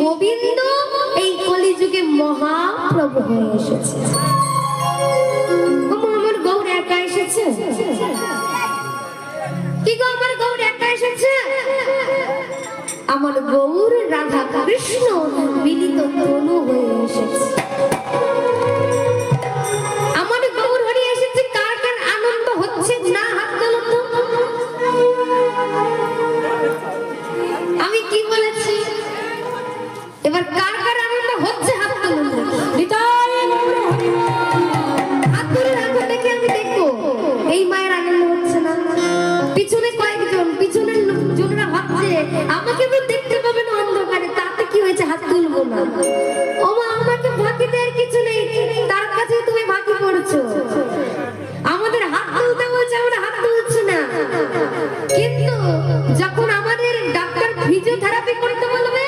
গোবিন্দ এই কলিযুগে মহাপ্রভু হয়ে এসেছে। আমার গৌর একা এসেছে? কি গো আমার গৌর একা এসেছে? আমার গৌর রাধা কৃষ্ণ মিলিত তনু হয়ে এসেছে। আমার গৌর হরি এসেছে। কার কার আনন্দ হচ্ছে না হাত তোলো তো। আমি কি বলেছি? এবার কার কার আনন্দ হচ্ছে হাত তোলো। হাত তুলে রাখো দেখে আমি দেখবো এই মায়ের আনন্দ হচ্ছে না। পিছনে কয়েকজন পিছনের লোকজনরা ভাবছে আমাকে তো দেখতে পাবে না অন্ধকারে, তাতে কি হয়েছে হাত তুলবো না। ও মা আমাকে ফাঁকি দেওয়ার কিছু নেই, তার কাছে তুমি ফাঁকি পড়ছো। আমাদের হাত তুলতে বলছে আমরা হাত তুলছি না, কিন্তু যখন আমাদের ডাক্তার ফিজিওথেরাপি করতে বলবে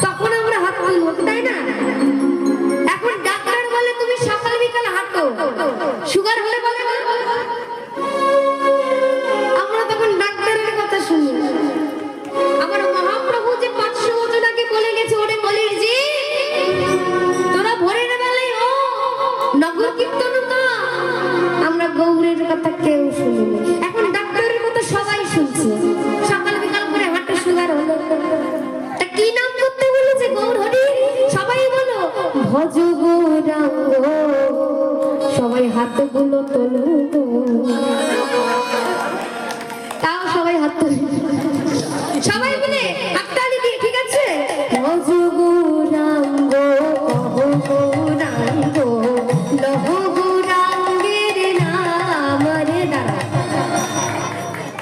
তখন আমরা হাত তুলবো, তাই না? এখন ডাক্তার বলে তুমি সকাল বিকাল হাঁটো, সুগার হলে বলে না, আমরা তখন ডাক্তারের কথা শুনি। আমার মহাপ্রভু যে 500 বছর আগে বলে গেছে, ওরে বলির জি তোরা ভোরের বেলায় ও নগর কীর্তন কর। আমরা গৌরের কথা কেউ শুনিনি, এখন ডাক্তারের কথা সবাই শুনছে। সকাল বিকাল করে হাঁটো, সুগার হলো। তা কি নাম করতে বলেছে গৌর হরি? সবাই বলো ভজ গৌরাঙ্গ। সবাই হাতগুলো তোলো, তাও সবাই হাত তুলে সবাই মিলে হাততালি দিয়ে, ঠিক আছে? ভজ গৌরাঙ্গ অহ গৌরাঙ্গ লহ গৌরাঙ্গের নাম। রে দাঁড়া,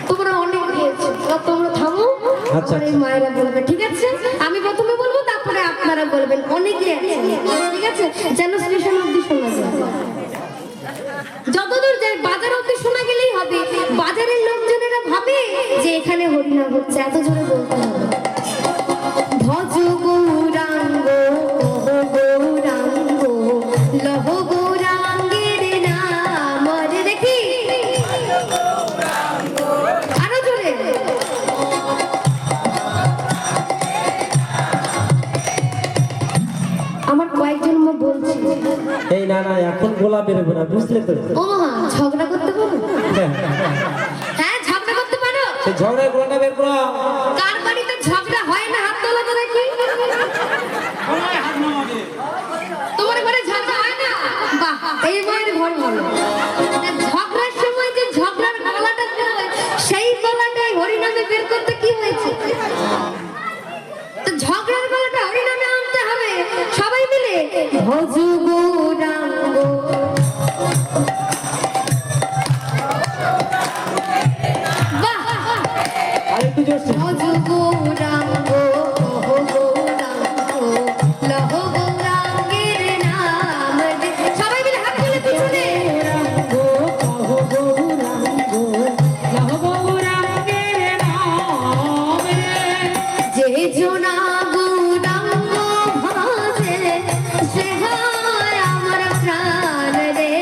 তোমরা অনেক গিয়েছো, তোমরা থামো। আচ্ছা মায়েরা বলবে, ঠিক আছে? আমি প্রথমে বলবো, তারপরে আপনারা বলবেন। অনেকে আছে, ঠিক আছে? যেন স্টেশন অব্দি শোনা যায়। যতদূর যায় বাজার অব্দি শোনা গেলেই হবে। বাজারের লোকজনেরা ভাবে যে এখানে হরিনাম হচ্ছে, এত জোরে বলতে হবে। ভজ গৌরাঙ্গ অহ গৌরাঙ্গ লহ গৌরাঙ্গের নাম। রে দেখি আরো জোরে। আমার কয়েকজন মা বলছে এই না না এখন গোলা বেরোবে না, বুঝলে তো? ও মা ঝগড়া করতে পারো? হ্যাঁ ঝগড়া করতে পারো। সেই ঝগড়ার গোলাটা বের করো। কার বাড়িতে ঝগড়া হয় না হাত তোলো তো দেখি। তোমার ঘরে ঝগড়া হয় না? বাহ, এই বইয়ের ঘর ভালো। ঝগড়ার সময় যে ঝগড়ার গলাটা হয়, সেই গলাটাই হরিনামে বের করতে কি হয়েছে? তো ঝগড়ার গলাটা হরিনামে আনতে হবে সবাই মিলে। ভজ গৌরাঙ্গ আরেকটু জোরছে। ভজ গৌরাঙ্গ অহ গৌরাঙ্গ লহ গৌরাঙ্গের নাম। সবাই মিলে হাত তুলে পিছনে। যে জনা গৌরাঙ্গ ভাজে সে হয় আমার প্রাণ রে।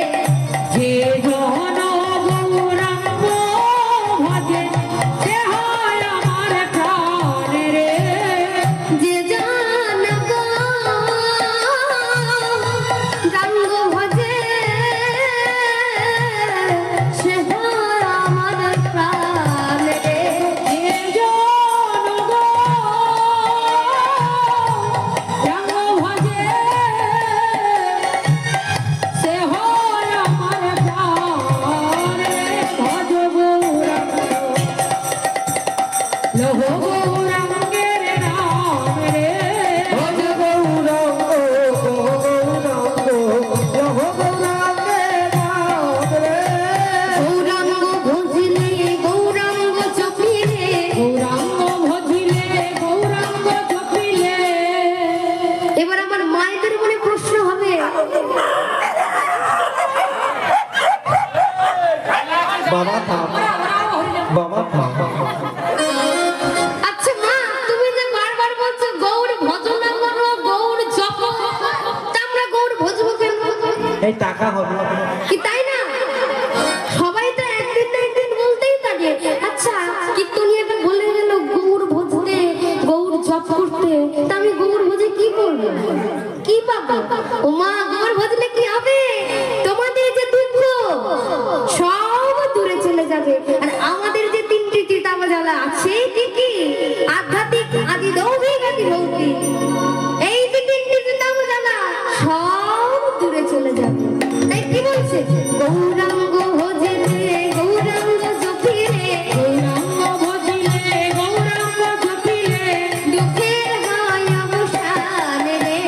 যে জন গৌরাঙ্গ ভাজে সে হয় আমার প্রাণ রে। যে জন গৌরাঙ্গ ভাজে সে হয় আমার প্রাণ রে। যে জন গৌরাঙ্গ ভাজে সে হয় আমার প্রাণ রে। ভজ গৌরাঙ্গ লহ গৌরাঙ্গের নাম রে। ভজ গৌরাঙ্গ গৌরাঙ্গ লহ গৌরাঙ্গের নাম রে। গৌরাঙ্গ ভজিলে গৌরাঙ্গ চপিলে, গৌরাঙ্গ ভজিলে গৌরাঙ্গ চপিলে। এবার আমার মায়েদের মনে প্রশ্ন হবে, বাবা থাম, বাবা থাম। আচ্ছা মা তুমি যে বারবার বলছো গৌর ভজনা করো, গৌর জপ, তা আমরা গৌর ভজবো কেন? এই টাকা হবে কি তাই না? সবাই তো একদিন না একদিন বলতেই থাকে। আচ্ছা কীর্তনিয়াটা বলে গেল গৌর ভজতে, গৌর জপ করতে, তা আমি গোবর ভোজে কি করবো, কি পাবো? ও মা, গোবর ভজলে কি হবে? তোমাদের যে দুঃখ সব দূরে চলে যাবে। আর আমাদের যে তিনটি চিতামজালা আছে, কি কি? আধ্যাত্মিক, আদি দৌভিক, আদি ভৌতিক। এই যে তিনটি চিতামজালা সব দূরে চলে যাবে। তাই কি বলছে? গৌরাঙ্গ ভজলে গৌরাঙ্গ জপিলে, গৌরাঙ্গ ভজিলে গৌরাঙ্গ জপিলে দুঃখের হয় অবসান রে।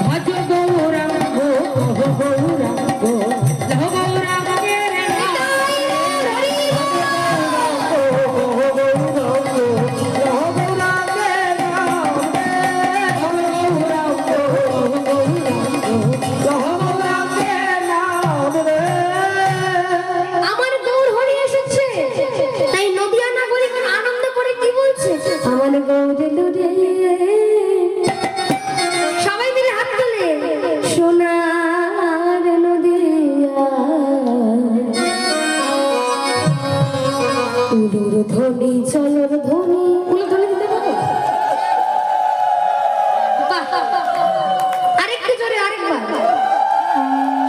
ভজ গৌরাঙ্গ গৌরাঙ্গ লহ গৌরাঙ্গের নাম। আমার গৌর হরি এসেছে, তাই নদিয়া নাগরিকগণ আনন্দ করে কি বলছে? আমার গৌর এলো রে। সবাই মিলে হাত তুলে সোনার নদিয়া, উলুর ধ্বনি চলর ধ্বনি। উলুর ধ্বনি দিতে পারো? বাহ! আরেকটু জোরে, আরেকবার।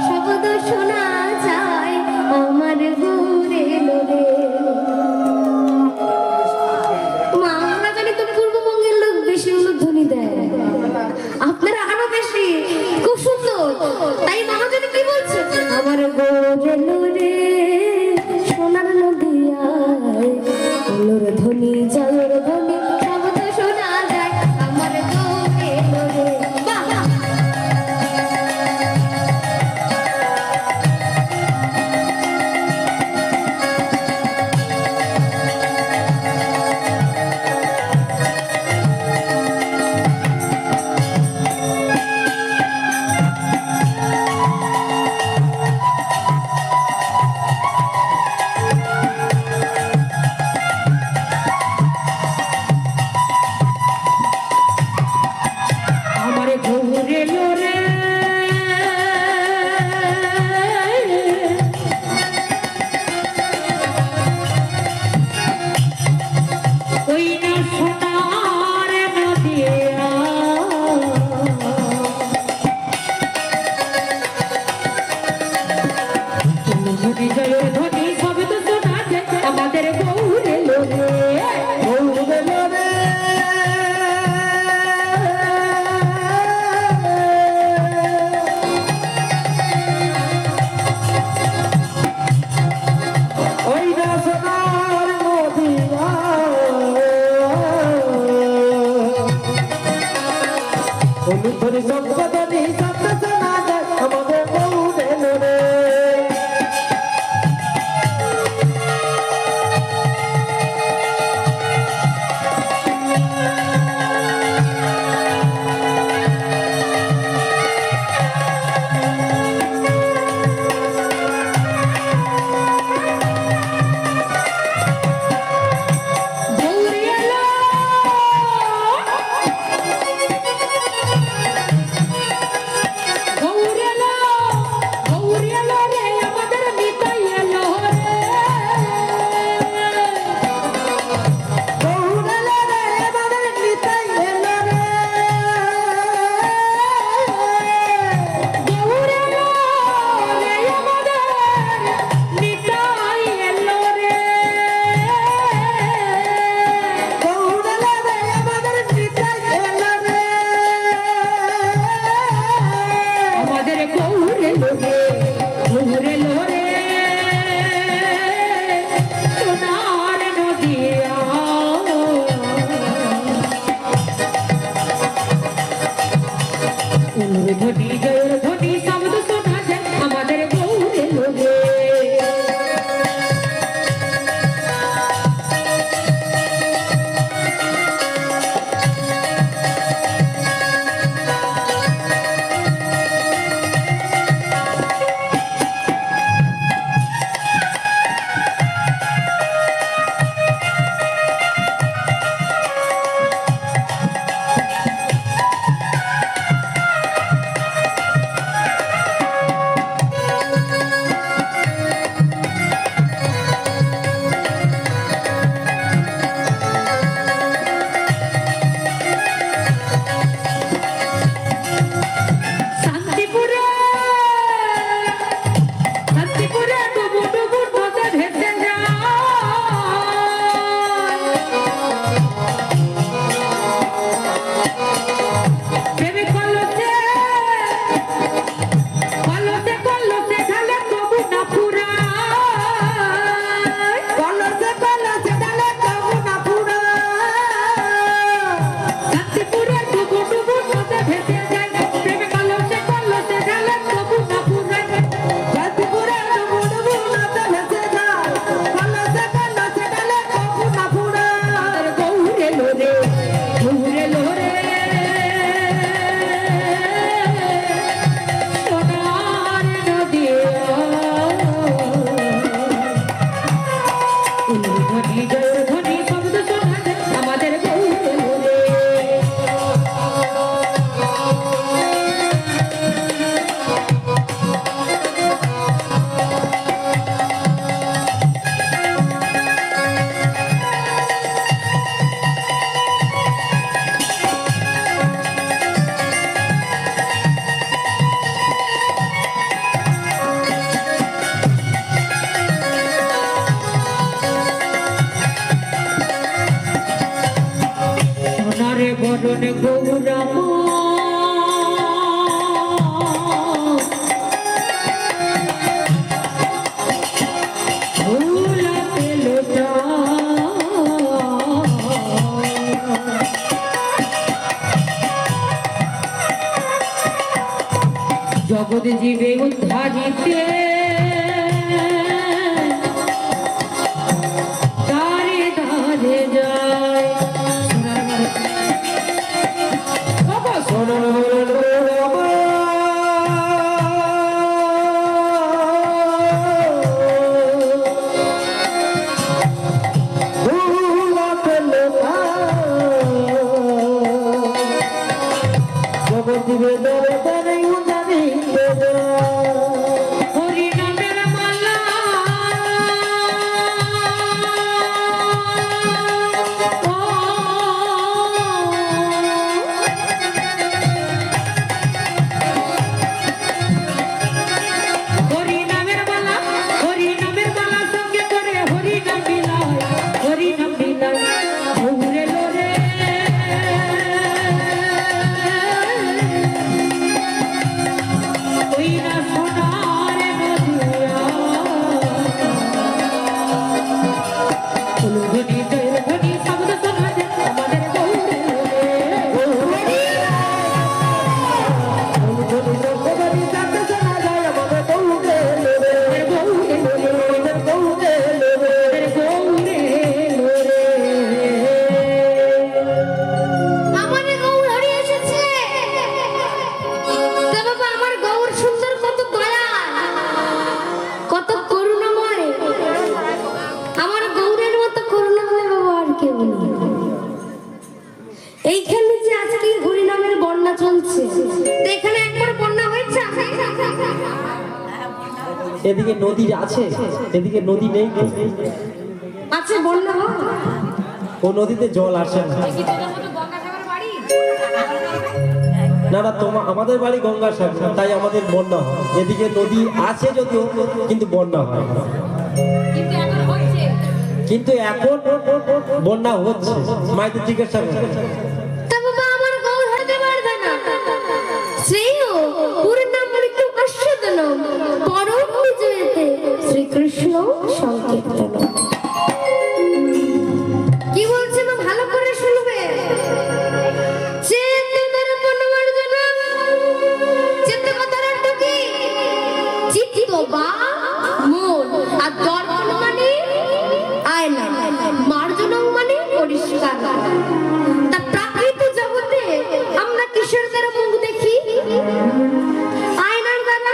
শব্দ শোনা যায় আমার ঘুরে লোরে। মা, আমরা জানি তো পূর্ববঙ্গের লোক বেশি উলুধ্বনি দেয়, আপনারা আরো বেশি। খুব সুন্দর। তাই মহাজনী কি বলছে? আমার ঘুরে লোরে সোনার নদিয়ায়, উলুর ধ্বনি জয়ের ধ্বনি শব্দ শোনা যায় আমার ঘুরে লোরে। বাহ! আমার ঘুরে লোরে ওই না সোনার নদিয়া, ধ্বনি জয়ের ধ্বনি শব্দ শোনা যায় আমাদের গৌরে লোরে। গৌরে লোরে ওই না সোনার নদিয়া, অনুধরি শব্দধ্বনি শব্দ শোনা যায় আমাদের গৌরে লোরে। গৌরে এলো, গৌরে এলো, গৌরে এলো রে আমাদের নিতাই এলো রে। গৌরে এলো রে আমাদের নিতাই এলো রে। গৌরে এলো রে আমাদের নিতাই এলো রে। গৌরে এলো রে আমাদের নিতাই এলো রে। আমাদের গৌরে লোরে, গৌরে লোরে সোনার নদিয়া, উলুর ধ্বনি জয়ের ধ্বনি শব্দ শোনা যায় আমাদের গৌরে লোরে। ভুলাতে লোটা জগৎ জীবে উদ্ধারিতে দারে দারে যায় বাবা সোনার জগৎ জীবে দারে দারে হরি নামের মালা হরি নামের মালা সঙ্গে করে হরি নাম বিলায় ঘুরে লোরে ওই না সোনার মধুয়া ফুলধনি জয়ের ধ্বনি শব্দ শোনা যায় আমাদের গৌরে ফুলধনি শব্দধ্বনি শব্দ শোনা যায় আমাদের গৌরে আমার গৌর হরি এসেছে। তা বাবা আমার গৌর সুন্দর, কত দয়া, কত করুণাময়। আমার গৌরের মতো করুণাময় বাবা আর কেউ নেই। এইখানে যে আজকে হরি নামের বন্যা চলছে, তো এখানে একবার বন্যা হয়েছে? এদিকে নদী আছে, এদিকে নদী নেই। আছে বন্যা হয়? ও নদীতে জল আসে না। না না, আমাদের বাড়ি গঙ্গার সাগর, তাই আমাদের বন্যা হয়। এদিকে নদী আছে যদিও, কিন্তু বন্যা হয় না। কিন্তু এখন বন্যা হচ্ছে, মায়েদের জিজ্ঞাসা করে। তা বাবা আমার গৌর হতে পারবে না। শ্রেয় পূর্ণামৃত্যু আস্বাদনম পরম বিজয়তে শ্রীকৃষ্ণ সংকীর্তন। কি বলছে না ভালো করে শুনবে। চিত্ত বা মন, আর দর্পণ মানে আয়না, মার্জনম মানে পরিষ্কার। তা প্রাকৃত জগতে আমরা কিসের দ্বারা মুখ দেখি? আয়নার দ্বারা।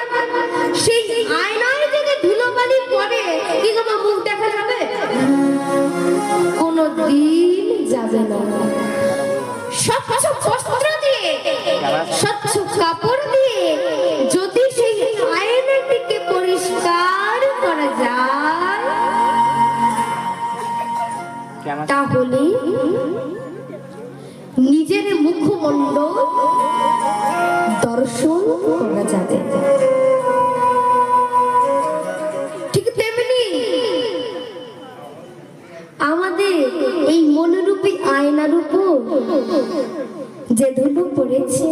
সেই আয়নায় যদি ধুলোবালি পড়ে কি তোমার মুখ দেখা যাবে? কোনদিন যাবে না। স্বচ্ছ বস্ত্র দিয়ে, স্বচ্ছ কাপড় দিয়ে যদি সেই আয়নাটিকে পরিষ্কার করা যায়, তাহলে নিজের মুখমণ্ডল দর্শন করা যাবে। ঠিক তেমনি আমাদের এই মনোরূপী আয়নার উপর যে ধুলো পড়েছে,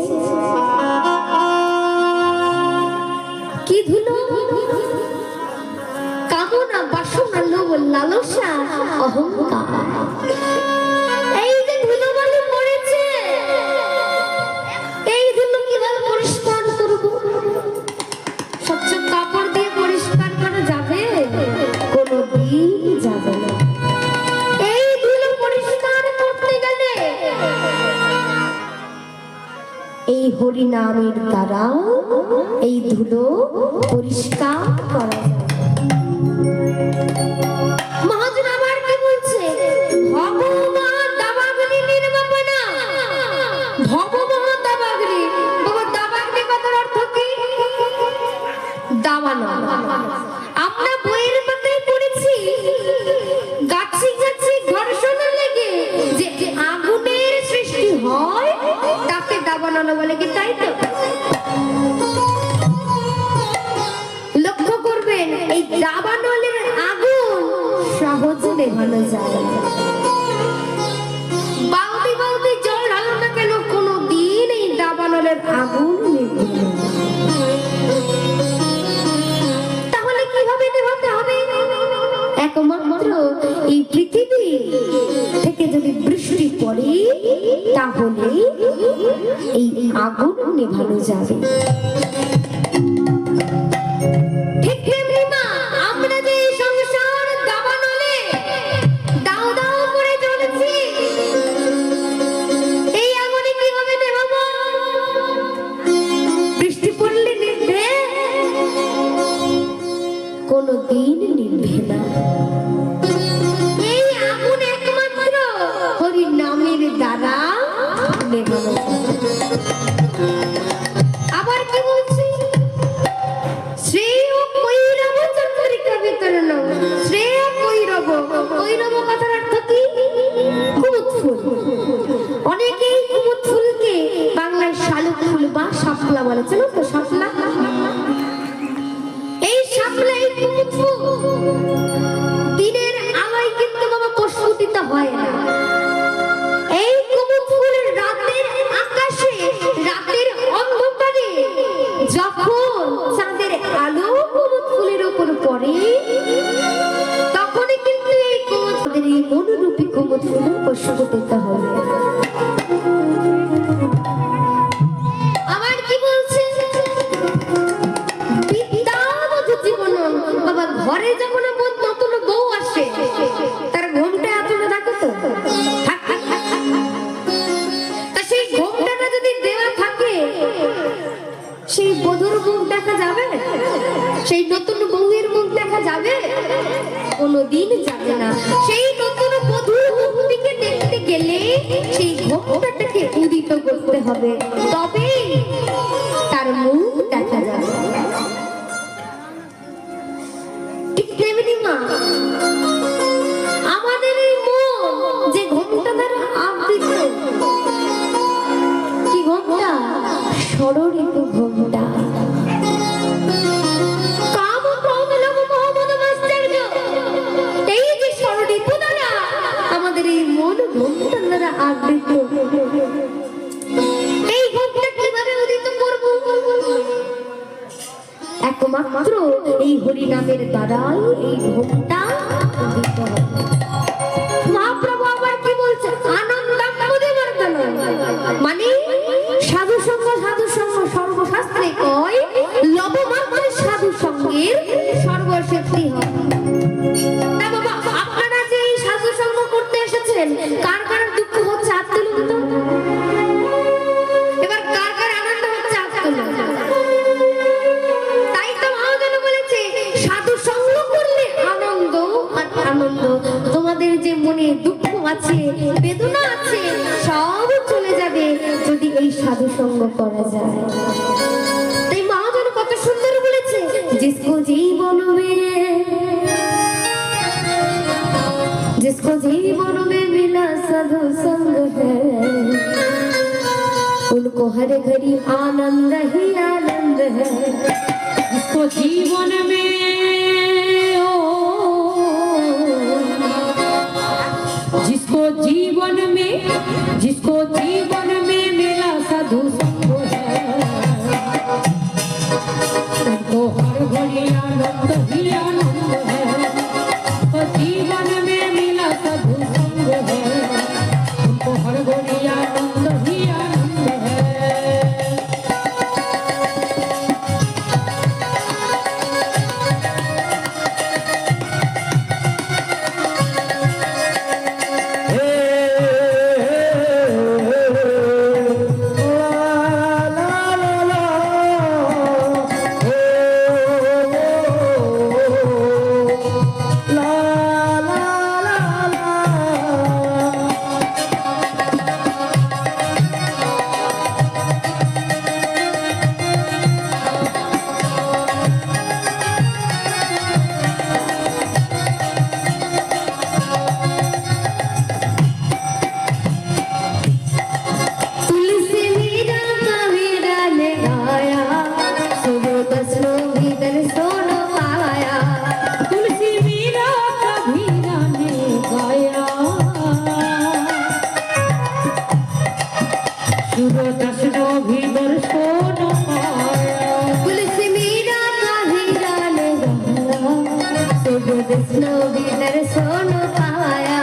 কি ধুলো? কামনা, বাসনা, লোভ, লালসা, অহংকার। এই যে ধুলোবালি পড়েছে, এই ধুলো কিভাবে পরিষ্কার করব? স্বচ্ছ কাপড় দিয়ে পরিষ্কার করা যাবে? কোনোদিন যাবে না। এই ধুলো পরিষ্কার করতে গেলে এই হরি নামের দ্বারা এই ধুলো পরিষ্কার করা যায়। মহাজন আবার কি বলছে? ভগবান দাবাগ্নি নির্বাপনা। ভগবান দাবাগ্নি, বাবা দাবাগ্নি কথার অর্থ কি? দাবানো। আমরা বইয়ের পাতায় পড়েছি গাছি গাছি ঘর্ষণ লেগে যে আগুনের সৃষ্টি হয় তাকে দাবানল বলে, কি তাই তো? লক্ষ্য করবেন এই দাবানলের আগুন সহজে নেভানো যায় না। বালতি বালতি জল ঢালো না কেন, কোনোদিন জীবনের আগুন নিভবে না। তাহলে কিভাবে নেভাতে হবে? একমাত্র এই পৃথিবী থেকে যদি বৃষ্টি পড়ে তাহলে এই আগুন নেভানো যাবে। ঠিক তেমনি মা, আমরা যে এই সংসার দাবানলে দাও দাও করে জ্বলছি, এই আগুনে কিভাবে নেভাবো? বৃষ্টি পড়লে নিভবে? কোনদিন নিভবে না। এই আগুন একমাত্র হরি নামের দ্বারা নেভানো যাবে। আবার কি বলছি? শ্রেয় কৈরব চন্দ্রিকা বিতরণ। শ্রেয় কৈরব, কৈরব কথার অর্থ কি? কুমুদ ফুল। অনেকেই কুমুদ ফুলকে বাংলায় শালুক ফুল বা শাপলা বলে। চেনো তো শাপলা? এই শাপলা, এই কুমুদ ফুল দিনের আলোয় কিন্তু বাবা প্রস্ফুটিত হয় না। এই কুমুদ ফুলের রাতের আকাশে, রাতের অন্ধকারে যখন চাঁদের আলো কুমুদ ফুলের উপর পড়ে, তখনই কিন্তু এই কুমুদ ফুলের, এই মনোরূপী কুমুদ ফুল প্রস্ফুটিত হবে। আবার কি বলছে? বিদ্যাবধূ জীবনম। বাবা ঘরে যখন নতুন বউ আসে, তার ঘোমটা এতটা দেখো তো, তা সেই ঘোমটাটা যদি দেওয়া থাকে, সেই বধূর মুখ দেখা যাবে? সেই নতুন বউয়ের মুখ দেখা যাবে? কোনোদিন যাবে না। সেই নতুন বধূর মুখটিকে দেখতে গেলে সেই ঘোমটাটাকে উদিত করতে হবে, তবে তার মুখ দেখা যাবে। ঠিক তেমনি মা, আমাদের এই মন যে ঘোমটা দ্বারা আবৃত, কি ঘোমটা? ষড়ঋতু ঘোমটা। কাম ক্রোধ লোভ মোহ মদ মাৎসর্য, এই যে ষড়ঋতু দ্বারা আমাদের এই মন ঘোমটা দ্বারা আবৃত, এই ঘোমটা কিভাবে উদিত করব? একমাত্র এই হরি নামের দ্বারাই এই ঘোমটা উদিত হবে। মহাপ্রভু আবার কি বলছে? আনন্দাম্বুধিবর্ধন, মানে সাধু সঙ্গ, সাধু সঙ্গ সর্বশাস্ত্রে কয় লবমাত্র সাধু সঙ্গের সর্বশক্তি হয়। তা বাবা, আপনারা যে এই সাধু সঙ্গ করতে এসেছেন, কার কার দুঃখ হচ্ছে হাত তুলুন তো। এবার কার কার আনন্দ হচ্ছে হাত তুলুন। তাই তো মহাজন বলেছে সাধু সঙ্গ করলে আনন্দ আর আনন্দ। তোমাদের যে মনে দুঃখ আছে, বেদনা আছে, সব চলে যাবে যদি এই সাধু সঙ্গ করা যায়। তাই মহাজন কত সুন্দর বলেছে, जिसको जीवन में मिला साधु संग है, उनको हर घड़ी आनंद ही आनंद है। जिसको जीवन में जिसको जीवन में मिला साधु संग है, उनको हर घड़ी आनंद ही आनंद है। तो जीवन में मिला साधु संग है, उनको हर घड़ी आनंद ही आनंद है। कृष्ण भी दर्शन पाया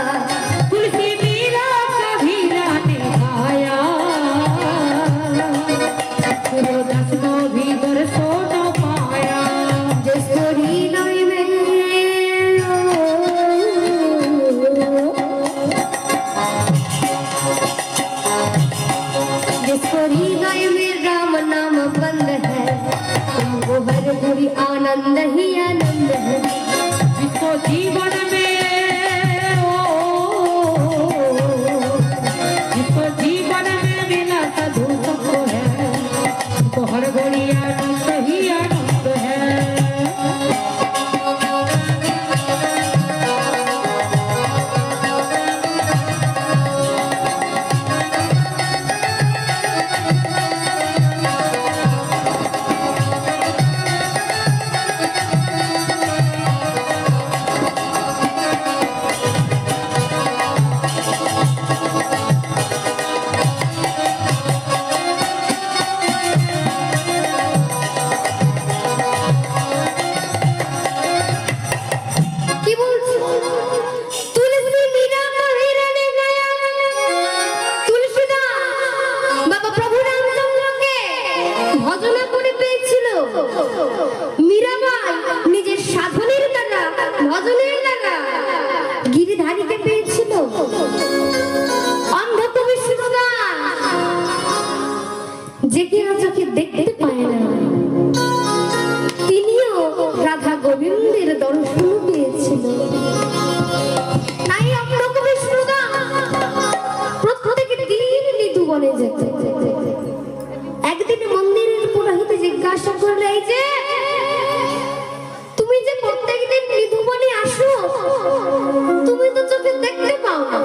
तुलसी मीरा कबीरा ने गाया सूरदास को भी दर्शन पाया जिसको हृदय में जिसको हृदय में राम नाम बंद है तुमको हर घड़ी आनंद ही आनंद है जिसको जीवन में जिसको जीवन में मिला साधु सबको है तो हर घड़ी आनंद ही आनंद है কি বলছো তুলসী মীরা কবিরা ने गाया তুলসীদাস বাবা প্রভু রামচন্দ্রকে ভজনা করে পেয়েছিল মীরাবাই নিজের সাধনের দ্বারা ভজনের দ্বারা গিরিধারীকে পেয়েছিল অন্ধ কবি সুরদাস যে কিনা চোখে দেখতে পায় না তিনিও রাধা গোবিন্দের দর্শন পেয়েছিল তাই অন্ধকবি সুরদাস প্রত্যেক দিন নিধুবনে যেত একদিন মন্দিরের পুরোহিত জিজ্ঞাসা করলে এই যে তুমি যে প্রত্যেকদিন নিধুবনে আসো তুমি তো চোখে দেখতে পাও না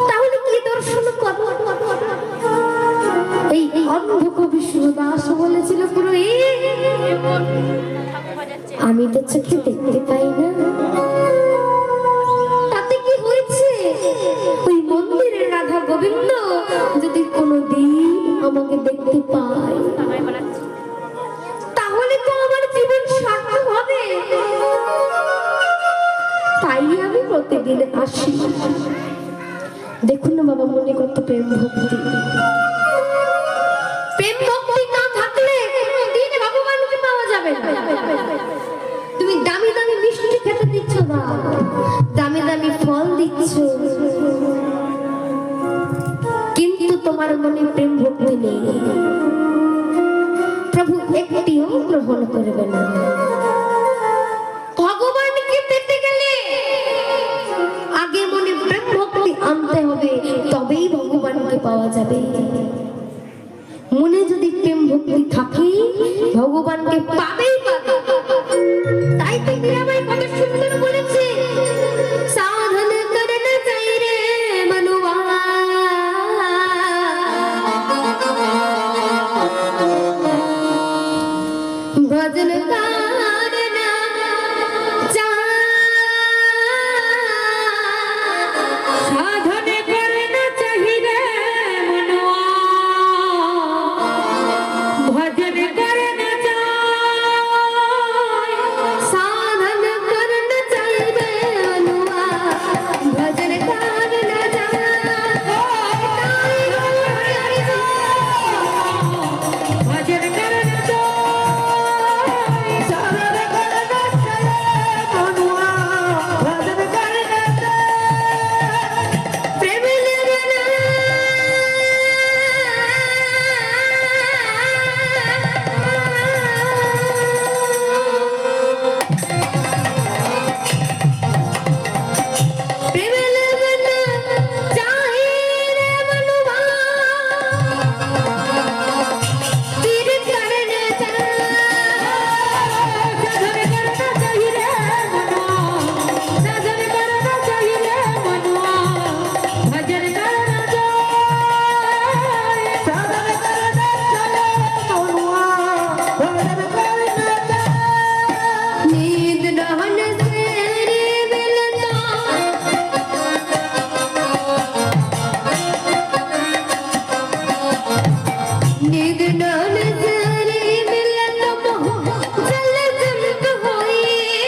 তাহলে কি দর্শন করো এই অন্ধকবি সুরদাস বলেছিল পুরোহিত আমি তো চোখে দেখতে পাই না তাতে কি হয়েছে ওই মন্দিরের রাধা গোবিন্দ যদি কোনোদিন আমাকে দেখতে পায় তাহলে তো আমার জীবন সার্থক হবে তাই আমি প্রতিদিন আসি দেখুন না বাবা মনে কত প্রেম ভক্তি প্রেম ভক্তি না থাকলে কোনোদিন ভগবানকে পাওয়া যাবে না তুমি দামি দামি মিষ্টি খেতে দিচ্ছ না দামি দামি ফল দিচ্ছ কিন্তু তোমার মনে প্রেম ভক্তি নেই প্রভু একটিও গ্রহণ করবে না ভগবানকে পেতে গেলে আগে মনে প্রেম ভক্তি আনতে হবে তবেই ভগবানকে পাওয়া যাবে মনে যদি প্রেম ভক্তি থাকে ভগবানকে পাবেই পাবে তাই তো মীরাবাই কত সুন্দর বলেছে সাধন করনা চাই রে মনুয়া ভজন করনা চাই साधन करना चाहिए मनुआ भजन करना चाहिए साधन करना चाहिए मनुआ भजन करना भजन करना चाहिए साधन करना चाहिए मनुआ भजन करना प्रेम लगना प्रेम लगना चाहिए रे मनुआ तीर करना साधन करना चाहिए मनुआ भजन करना चाहिए साधन करना चाहिए मनुआ भजन करना नींद रहन से रे मिलता नींद रहन से रे मिलता जल जंत होई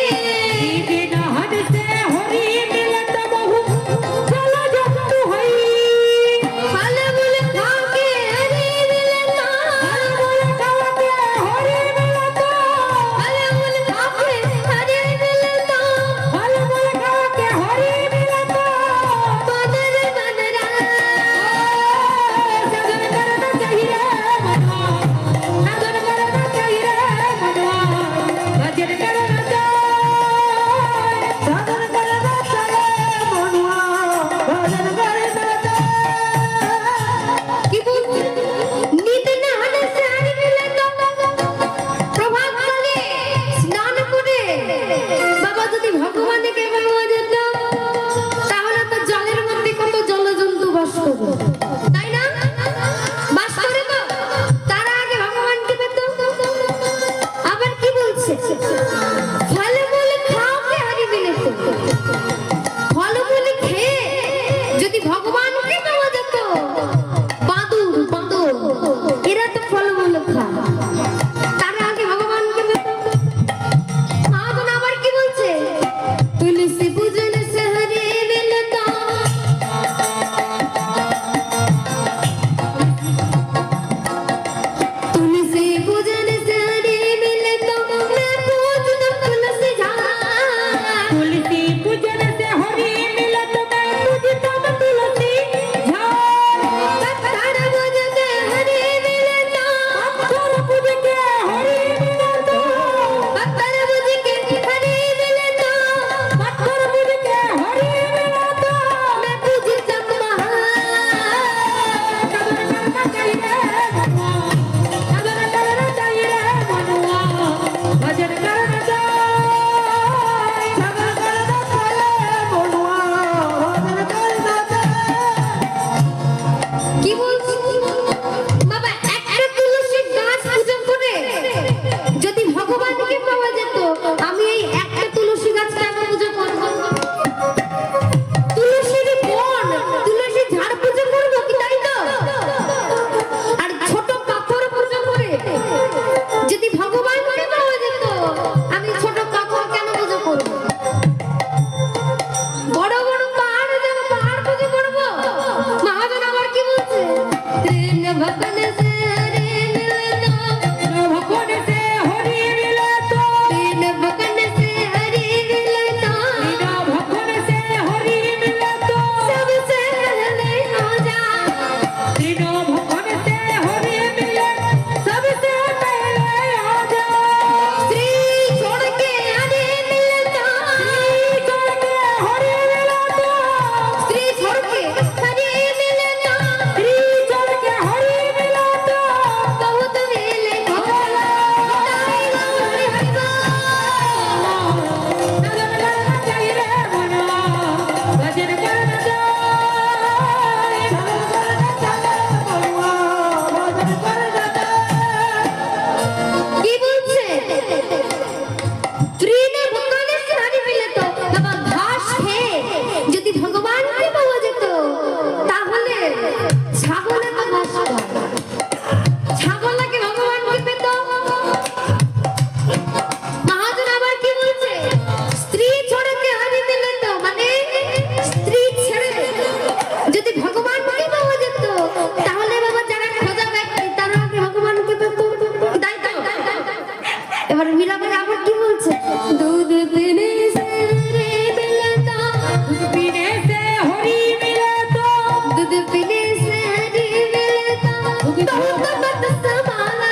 दुग्ध समाना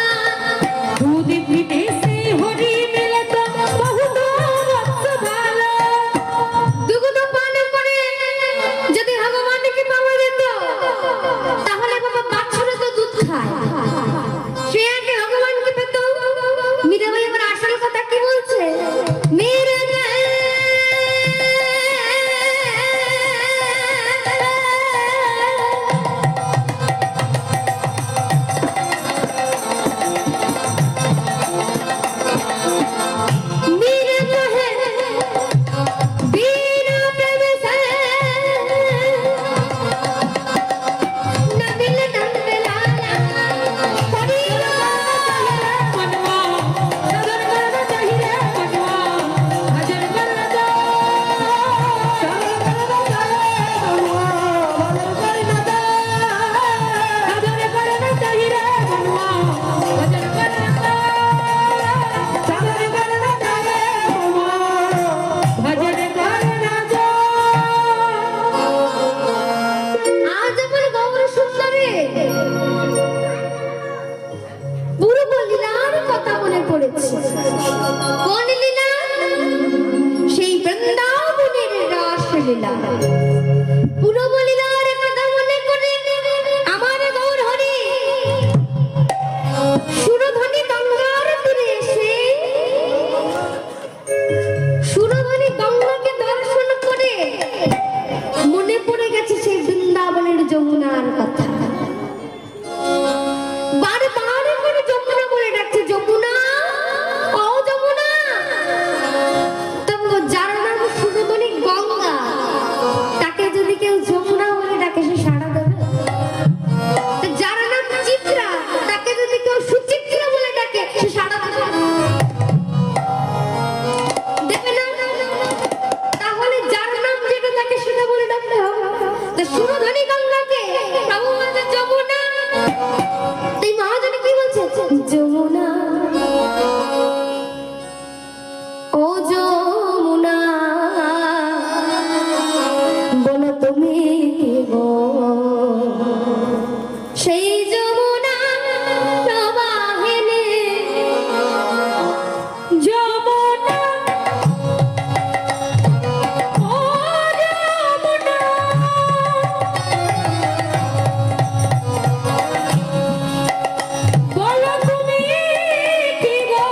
दूध पीते से हरि मिलता बहुत वत्स भाला দুগ্ধ পান করে যদি ভগবানকে পাওয়া যেত তাহলে বাবা বাছুরে তো দুধ খায় সে আগে ভগবানকে পেত মীরাবাই আবার আসল কথা কি বলছে মেরে मनवा नजर करना चाहिए मनवा नजर करना नजर करना चाहिए मनवा नजर करना नजर करना चाहिए भजन करना जा আজ আমার গৌর সুন্দরে পুরো লীলার কথা মনে পড়েছে কোন লীলা সেই বৃন্দাবনের রাস লীলা পুরো লীলার কথা মনে করে আমার গৌর হরি সুরধ্বনি গঙ্গার তীরে এসে সুরধ্বনি গঙ্গাকে দর্শন করে মনে পড়ে গেছে সেই বৃন্দাবনের যমুনার কথা বারবার করে যমুনা বলে ডাকছে যমুনা ও যমুনা তবু যার নাম সুরধ্বনি গঙ্গা তাকে যদি কেউ যমুনা বলে ডাকে সে সাড়া দেবে তো যার নাম চিত্রা তাকে যদি কেউ সুচিত্রা বলে ডাকে সে সাড়া দেবে দেবে না তাহলে যার নাম যেটা তাকে সেটা বলে ডাকতে হবে তো সুরধ্বনি গঙ্গাকে প্রভু বলছে যমুনা তাই মহাজন কি বলছে যমুনা ও যমুনা বলো তুমি কে গো সেই যমুনা প্রবাহিনী যমুনা ও যমুনা বলো তুমি কি গো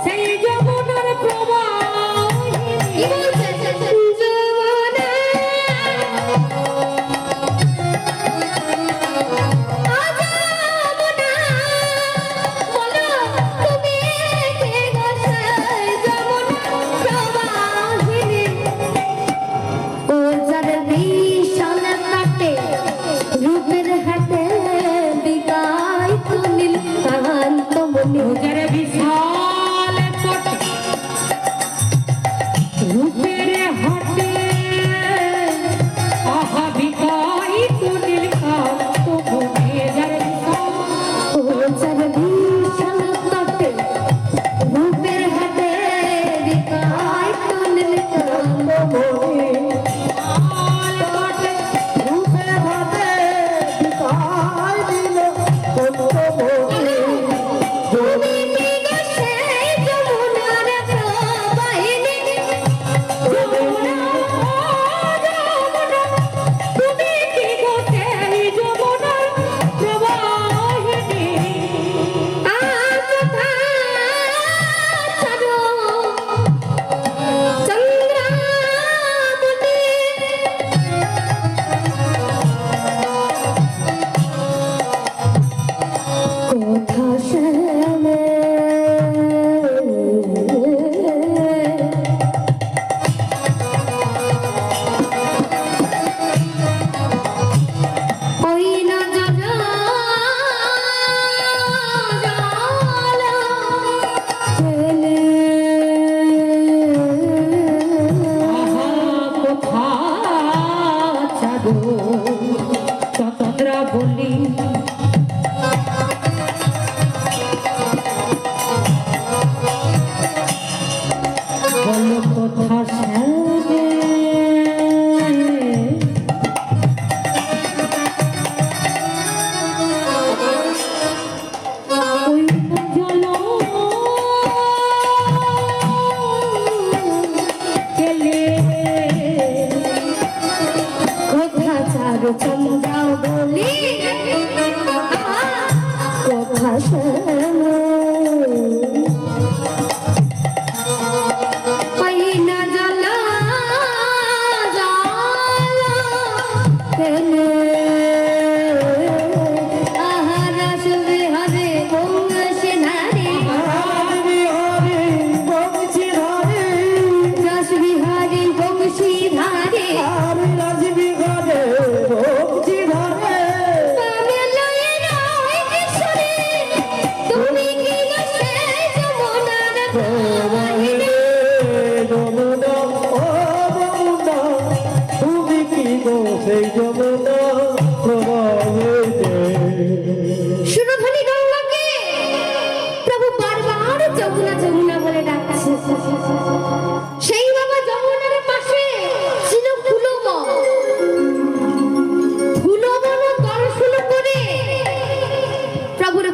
সেই যমুনার প্রবাহিনী কি বলছে যমুনা রূপের বিশাল কোটি রূপের হাটে আহা বিকাই তো নীলকান্ত মনে যার বিশাল কোটি তুমি কি গো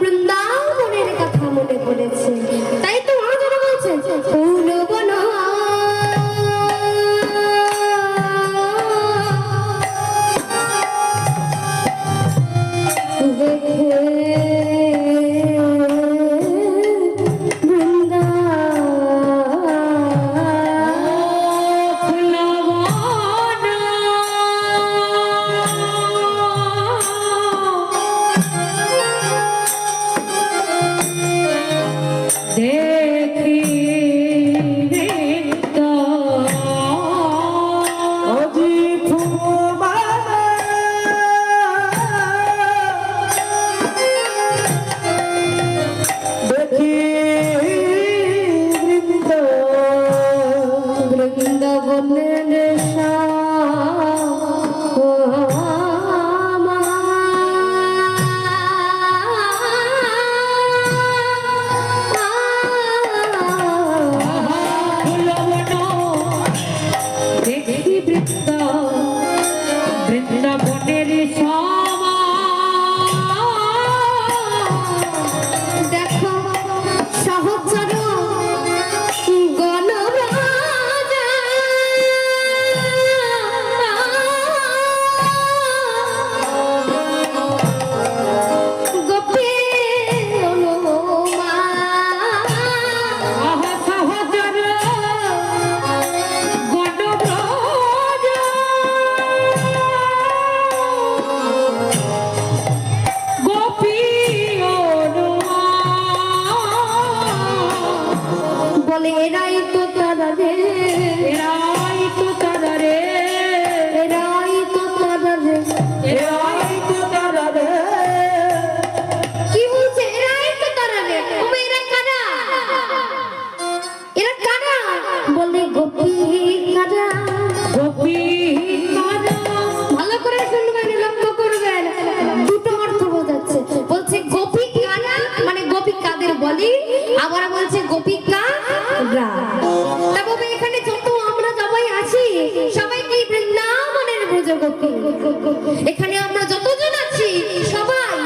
বৃন্দাবনের কথা মনে পড়েছে, তাই তো মহাজন বলছেন ফুল বন আজি ফুলবানা দেখি বৃন্দাবনের বৃন্দাবনের শ্যামা দেখো সহচর গণরাজা গোপী অনুমা আহা সহচর গণব্রজ গোপী অনুমা বলে এরাই তো তারা রে, এরাই তো তারা রে, এরাই তো তারা রে। এরাই তো তারা রে। কি বলছে এরাই তো তারা রে? ওমা, এরা কারা? এরা কারা? বলে গোপী কারা। গোপী কারা। ভালো করে শুনবেন, লক্ষ্য করবেন, দুটো অর্থ বোঝাচ্ছে। বলছে গোপী কারা মানে গোপী কাদের বলি, আবার বলছে গোপী কারা। তা বাবা, এখানে যত আমরা সবাই আছি সবাই কি বৃন্দাবনের ব্রজগোপী? এখানে আমরা যতজন আছি সবাই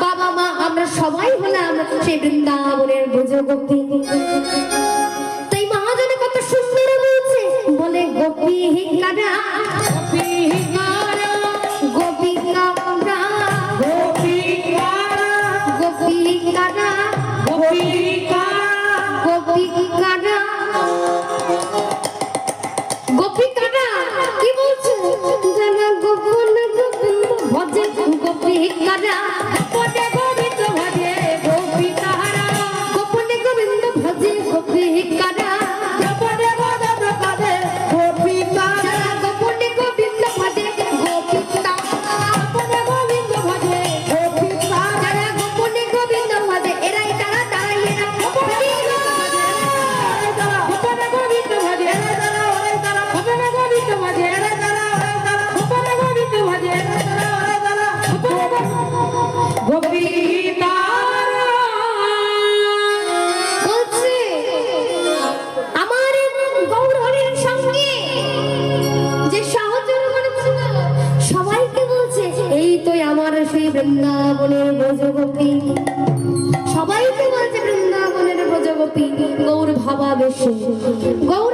বাবা মা আমরা সবাই হলাম সেই বৃন্দাবনের ব্রজগোপী। তাই মহাজনে কত সুন্দর বলছে, বলে গোপী কারা, গোপী কারা। গোপী কারা, গোপী কারা। গোপী কারা, গোপী কারা। গোপী কারা, গোপী কারা। কি বলছে? যারা গোপন গোবিন্দ ভজে গোপী কারা, গোপনে গোবিন্দ ভজে গোপী কারা। গোপনে গোবিন্দ ভজে গোপী কারা, গোপনে গোবিন্দ ভজে গোপী কারা। যারা গোপনে গোবিন্দ ভজে গোপী কারা, গোপনে গোবিন্দ ভজে গোপী কারা। যারা গোপনে গোবিন্দ ভজে এরাই তারা, তারাই এরা। গোপনে গোবিন্দ ভজে গোপনে গোবিন্দ ভজে গোপনে গোবিন্দ ভজে গোপী তারা। বলছে আমার গৌর হরির সঙ্গে যে সহচরগণ ছিল সবাইকে বলছে এই তো আমার সেই বৃন্দাবনের ব্রজগোপী। সবাইকে বলছে বৃন্দাবনের ব্রজগোপী গৌর ভাবা বেশি, গৌর